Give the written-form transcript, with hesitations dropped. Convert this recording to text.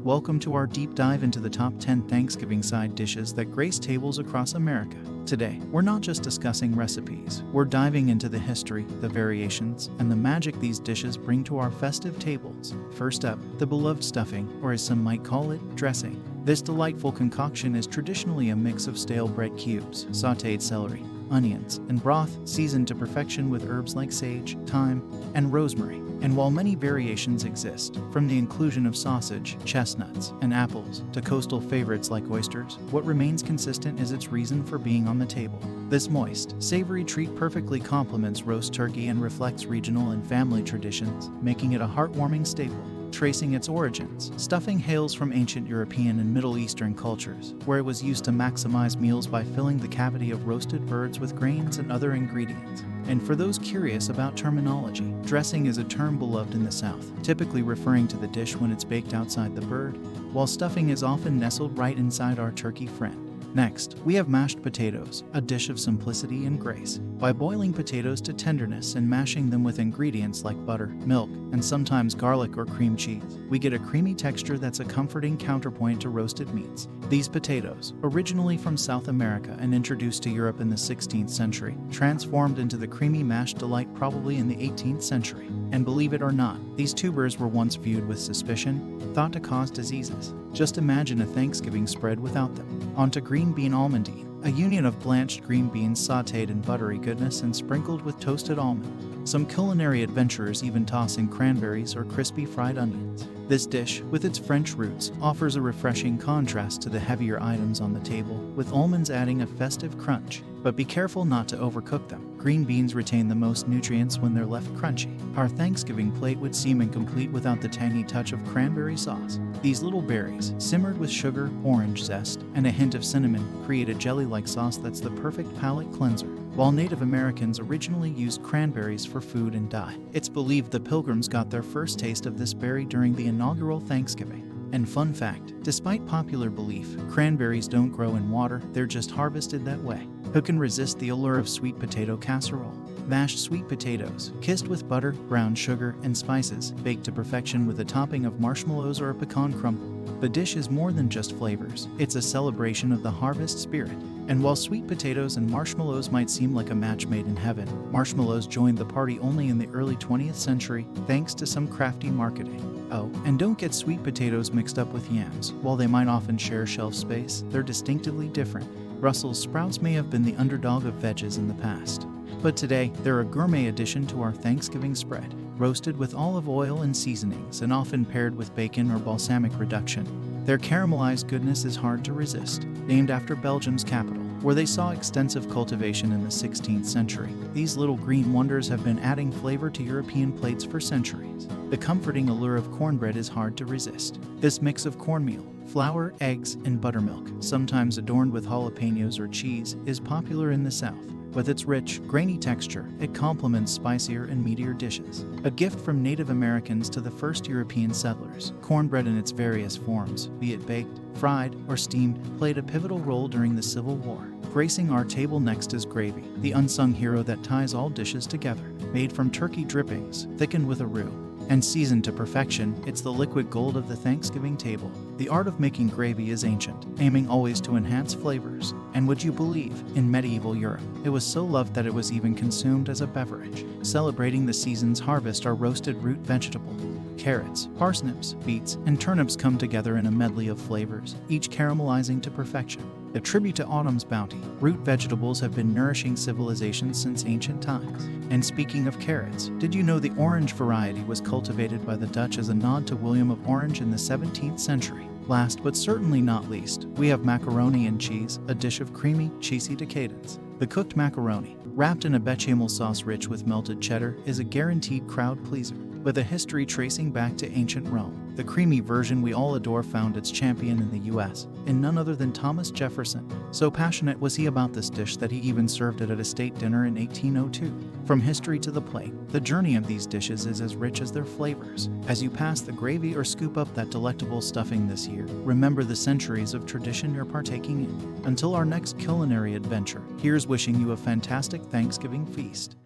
Welcome to our deep dive into the top 10 Thanksgiving side dishes that grace tables across America. Today, we're not just discussing recipes, we're diving into the history, the variations, and the magic these dishes bring to our festive tables. First up, the beloved stuffing, or as some might call it, dressing. This delightful concoction is traditionally a mix of stale bread cubes, sautéed celery, onions, and broth seasoned to perfection with herbs like sage, thyme, and rosemary. And while many variations exist, from the inclusion of sausage, chestnuts, and apples to coastal favorites like oysters, what remains consistent is its reason for being on the table. This moist, savory treat perfectly complements roast turkey and reflects regional and family traditions, making it a heartwarming staple. Tracing its origins, stuffing hails from ancient European and Middle Eastern cultures, where it was used to maximize meals by filling the cavity of roasted birds with grains and other ingredients. And for those curious about terminology, dressing is a term beloved in the South, typically referring to the dish when it's baked outside the bird, while stuffing is often nestled right inside our turkey friend. Next, we have mashed potatoes, a dish of simplicity and grace. By boiling potatoes to tenderness and mashing them with ingredients like butter, milk, and sometimes garlic or cream cheese, we get a creamy texture that's a comforting counterpoint to roasted meats. These potatoes, originally from South America and introduced to Europe in the 16th century, transformed into the creamy mashed delight probably in the 18th century. And believe it or not, these tubers were once viewed with suspicion, thought to cause diseases. Just imagine a Thanksgiving spread without them. On to green bean almondine, a union of blanched green beans sautéed in buttery goodness and sprinkled with toasted almond. Some culinary adventurers even toss in cranberries or crispy fried onions. This dish, with its French roots, offers a refreshing contrast to the heavier items on the table, with almonds adding a festive crunch. But be careful not to overcook them. Green beans retain the most nutrients when they're left crunchy. Our Thanksgiving plate would seem incomplete without the tangy touch of cranberry sauce. These little berries, simmered with sugar, orange zest, and a hint of cinnamon, create a jelly-like sauce that's the perfect palate cleanser. While Native Americans originally used cranberries for food and dye, it's believed the Pilgrims got their first taste of this berry during the inaugural Thanksgiving. And fun fact, despite popular belief, cranberries don't grow in water, they're just harvested that way. Who can resist the allure of sweet potato casserole? Mashed sweet potatoes, kissed with butter, brown sugar, and spices, baked to perfection with a topping of marshmallows or a pecan crumble. The dish is more than just flavors, it's a celebration of the harvest spirit. And while sweet potatoes and marshmallows might seem like a match made in heaven, marshmallows joined the party only in the early 20th century, thanks to some crafty marketing. Oh, and don't get sweet potatoes mixed up with yams. While they might often share shelf space, they're distinctively different. Brussels sprouts may have been the underdog of veggies in the past, but today they're a gourmet addition to our Thanksgiving spread. Roasted with olive oil and seasonings and often paired with bacon or balsamic reduction, their caramelized goodness is hard to resist. Named after Belgium's capital, where they saw extensive cultivation in the 16th century, these little green wonders have been adding flavor to European plates for centuries. The comforting allure of cornbread is hard to resist. This mix of cornmeal, flour, eggs, and buttermilk, sometimes adorned with jalapenos or cheese, is popular in the South. With its rich, grainy texture, it complements spicier and meatier dishes. A gift from Native Americans to the first European settlers, cornbread in its various forms, be it baked, fried, or steamed, played a pivotal role during the Civil War. Gracing our table next is gravy, the unsung hero that ties all dishes together. Made from turkey drippings, thickened with a roux, and seasoned to perfection, it's the liquid gold of the Thanksgiving table. The art of making gravy is ancient, aiming always to enhance flavors. And would you believe, in medieval Europe, it was so loved that it was even consumed as a beverage. Celebrating the season's harvest are roasted root vegetable. Carrots, parsnips, beets, and turnips come together in a medley of flavors, each caramelizing to perfection. A tribute to autumn's bounty, root vegetables have been nourishing civilizations since ancient times. And speaking of carrots, did you know the orange variety was cultivated by the Dutch as a nod to William of Orange in the 17th century? Last but certainly not least, we have macaroni and cheese, a dish of creamy, cheesy decadence. The cooked macaroni, wrapped in a bechamel sauce rich with melted cheddar, is a guaranteed crowd pleaser. With a history tracing back to ancient Rome, the creamy version we all adore found its champion in the US, in none other than Thomas Jefferson. So passionate was he about this dish that he even served it at a state dinner in 1802. From history to the plate, the journey of these dishes is as rich as their flavors. As you pass the gravy or scoop up that delectable stuffing this year, remember the centuries of tradition you're partaking in. Until our next culinary adventure, here's wishing you a fantastic Thanksgiving feast.